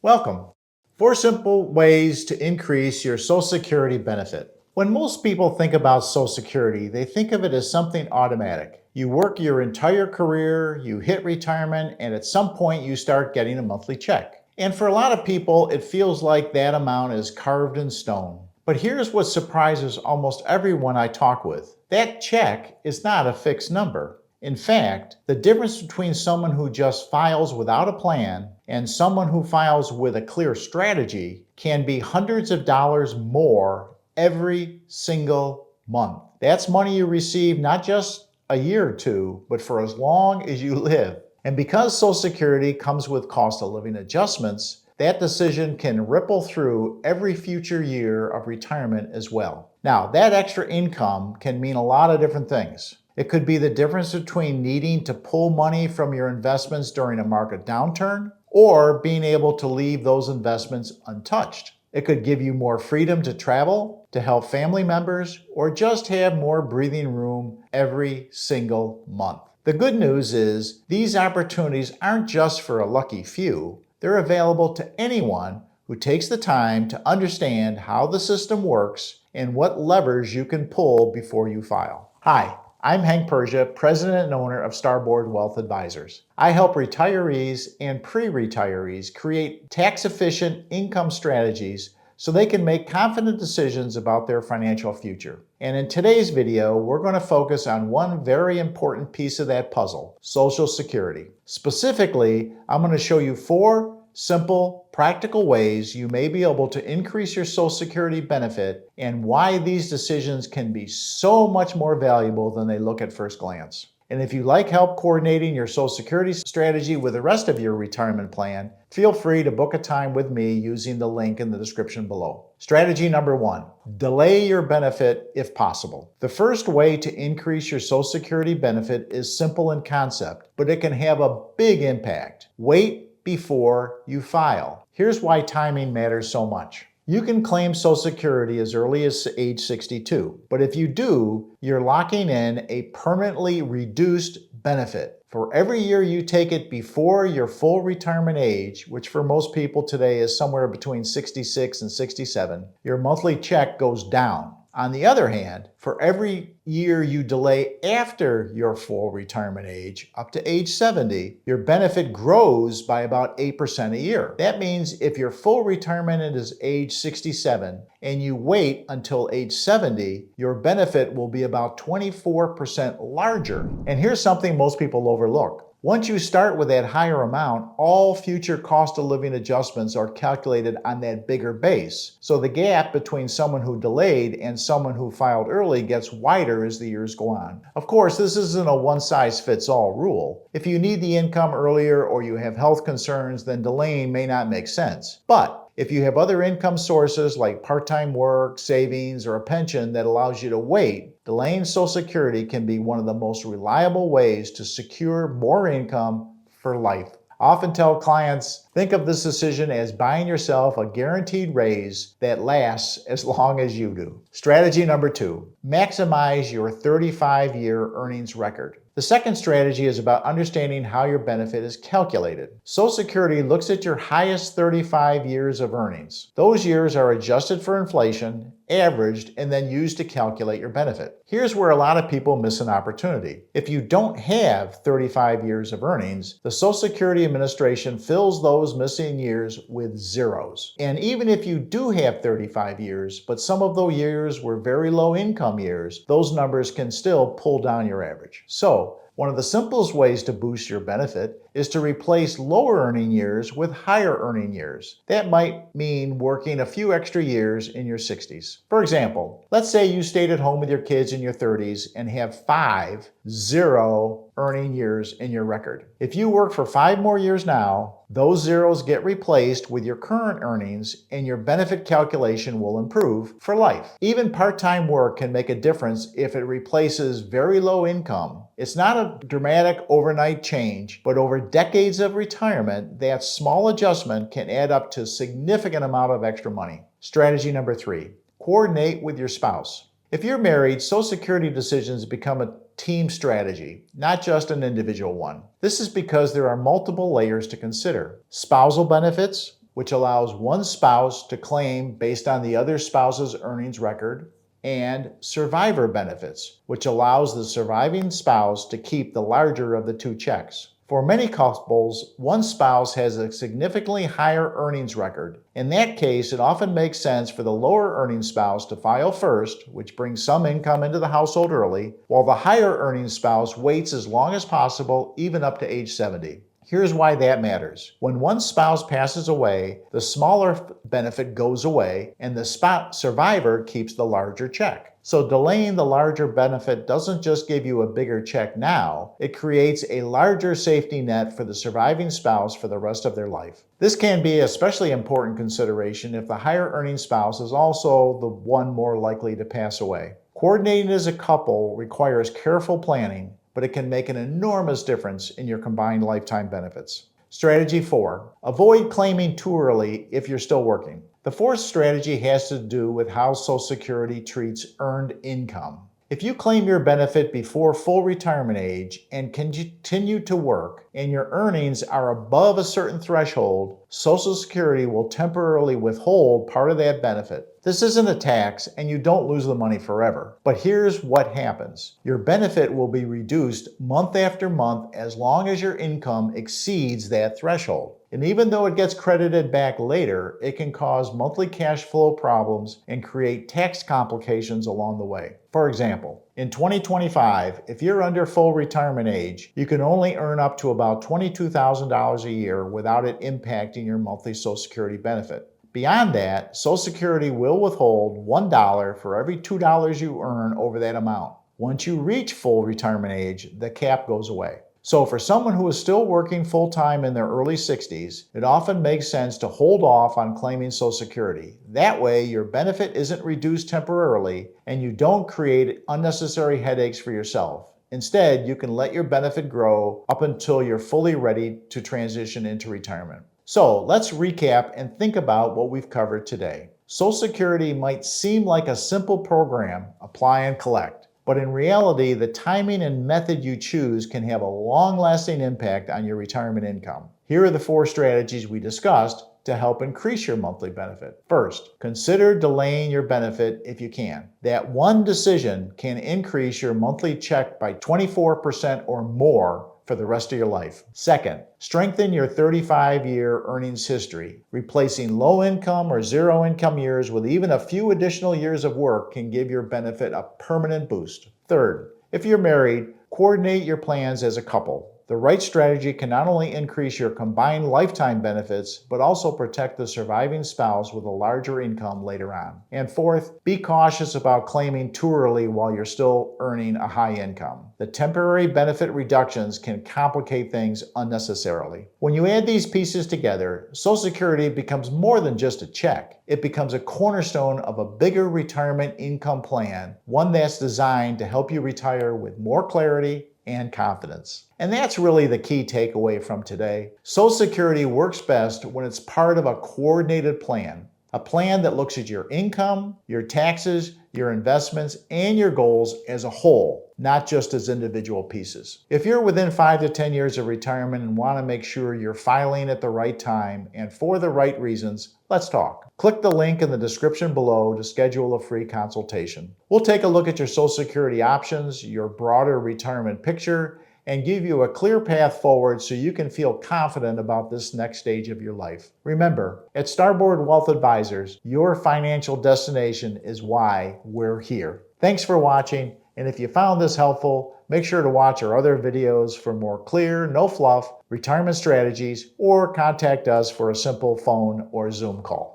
Welcome. 4 simple ways to increase your Social Security benefit. When most people think about Social Security, they think of it as something automatic. You work your entire career, you hit retirement, and at some point you start getting a monthly check. And for a lot of people, it feels like that amount is carved in stone. But here's what surprises almost everyone I talk with. That check is not a fixed number. In fact, the difference between someone who just files without a plan and someone who files with a clear strategy can be hundreds of dollars more every single month. That's money you receive not just a year or two, but for as long as you live. And because Social Security comes with cost of living adjustments, that decision can ripple through every future year of retirement as well. Now, that extra income can mean a lot of different things. It could be the difference between needing to pull money from your investments during a market downturn or being able to leave those investments untouched. It could give you more freedom to travel, to help family members, or just have more breathing room every single month. The good news is these opportunities aren't just for a lucky few. They're available to anyone who takes the time to understand how the system works and what levers you can pull before you file. Hi, I'm Hank Persia, President and owner of Starboard Wealth Advisors. I help retirees and pre-retirees create tax-efficient income strategies so they can make confident decisions about their financial future. And in today's video, we're going to focus on one very important piece of that puzzle, Social Security. Specifically, I'm going to show you 4 simple, practical ways you may be able to increase your Social Security benefit and why these decisions can be so much more valuable than they look at first glance. And if you like help coordinating your Social Security strategy with the rest of your retirement plan, feel free to book a time with me using the link in the description below. Strategy number 1, delay your benefit if possible. The first way to increase your Social Security benefit is simple in concept, but it can have a big impact. Wait before you file. Here's why timing matters so much. You can claim Social Security as early as age 62, but if you do, you're locking in a permanently reduced benefit. For every year you take it before your full retirement age, which for most people today is somewhere between 66 and 67, your monthly check goes down. On the other hand, for every year you delay after your full retirement age, up to age 70, your benefit grows by about 8% a year. That means if your full retirement is age 67 and you wait until age 70, your benefit will be about 24% larger. And here's something most people overlook. Once you start with that higher amount, all future cost of living adjustments are calculated on that bigger base. So the gap between someone who delayed and someone who filed early gets wider as the years go on. Of course, this isn't a one-size-fits-all rule. If you need the income earlier or you have health concerns, then delaying may not make sense. But if you have other income sources like part-time work, savings, or a pension that allows you to wait, delaying Social Security can be one of the most reliable ways to secure more income for life. I often tell clients, think of this decision as buying yourself a guaranteed raise that lasts as long as you do. Strategy number 2, maximize your 35-year earnings record. The second strategy is about understanding how your benefit is calculated. Social Security looks at your highest 35 years of earnings. Those years are adjusted for inflation, averaged, and then used to calculate your benefit. Here's where a lot of people miss an opportunity. If you don't have 35 years of earnings, the Social Security Administration fills those missing years with zeros. And even if you do have 35 years, but some of those years were very low income years, those numbers can still pull down your average. So, one of the simplest ways to boost your benefit is to replace lower earning years with higher earning years. That might mean working a few extra years in your 60s. For example, let's say you stayed at home with your kids in your 30s and have 5 zero earning years in your record. If you work for 5 more years now, those zeros get replaced with your current earnings and your benefit calculation will improve for life. Even part-time work can make a difference if it replaces very low income. It's not a dramatic overnight change, but over decades of retirement, that small adjustment can add up to a significant amount of extra money. Strategy number 3, coordinate with your spouse. If you're married, Social Security decisions become a team strategy, not just an individual one. This is because there are multiple layers to consider. Spousal benefits, which allows one spouse to claim based on the other spouse's earnings record, and survivor benefits, which allows the surviving spouse to keep the larger of the two checks. For many couples, one spouse has a significantly higher earnings record. In that case, it often makes sense for the lower earning spouse to file first, which brings some income into the household early, while the higher earning spouse waits as long as possible, even up to age 70. Here's why that matters. When one spouse passes away, the smaller benefit goes away and the survivor keeps the larger check. So delaying the larger benefit doesn't just give you a bigger check now, it creates a larger safety net for the surviving spouse for the rest of their life. This can be especially important consideration if the higher earning spouse is also the one more likely to pass away. Coordinating as a couple requires careful planning, but it can make an enormous difference in your combined lifetime benefits. Strategy 4, avoid claiming too early if you're still working. The fourth strategy has to do with how Social Security treats earned income. If you claim your benefit before full retirement age and continue to work and your earnings are above a certain threshold, Social Security will temporarily withhold part of that benefit. This isn't a tax and you don't lose the money forever. But here's what happens. Your benefit will be reduced month after month as long as your income exceeds that threshold. And even though it gets credited back later, it can cause monthly cash flow problems and create tax complications along the way. For example, in 2025, if you're under full retirement age, you can only earn up to about $22,000 a year without it impacting your monthly Social Security benefit. Beyond that, Social Security will withhold $1 for every $2 you earn over that amount. Once you reach full retirement age, the cap goes away. So for someone who is still working full-time in their early 60s, it often makes sense to hold off on claiming Social Security. That way, your benefit isn't reduced temporarily and you don't create unnecessary headaches for yourself. Instead, you can let your benefit grow up until you're fully ready to transition into retirement. So let's recap and think about what we've covered today. Social Security might seem like a simple program, apply and collect. But in reality, the timing and method you choose can have a long-lasting impact on your retirement income. Here are the 4 strategies we discussed to help increase your monthly benefit. First, consider delaying your benefit if you can. That one decision can increase your monthly check by 24% or more for the rest of your life. Second, strengthen your 35-year earnings history. Replacing low-income or zero-income years with even a few additional years of work can give your benefit a permanent boost. Third, if you're married, coordinate your plans as a couple. The right strategy can not only increase your combined lifetime benefits, but also protect the surviving spouse with a larger income later on. And fourth, be cautious about claiming too early while you're still earning a high income. The temporary benefit reductions can complicate things unnecessarily. When you add these pieces together, Social Security becomes more than just a check. It becomes a cornerstone of a bigger retirement income plan, one that's designed to help you retire with more clarity and confidence. And that's really the key takeaway from today. Social Security works best when it's part of a coordinated plan. A plan that looks at your income, your taxes, your investments, and your goals as a whole, not just as individual pieces. If you're within 5 to 10 years of retirement and want to make sure you're filing at the right time and for the right reasons, let's talk. Click the link in the description below to schedule a free consultation. We'll take a look at your Social Security options, your broader retirement picture, and give you a clear path forward so you can feel confident about this next stage of your life. Remember, at Starboard Wealth Advisors, your financial destination is why we're here. Thanks for watching, and if you found this helpful, make sure to watch our other videos for more clear, no fluff retirement strategies, or contact us for a simple phone or Zoom call.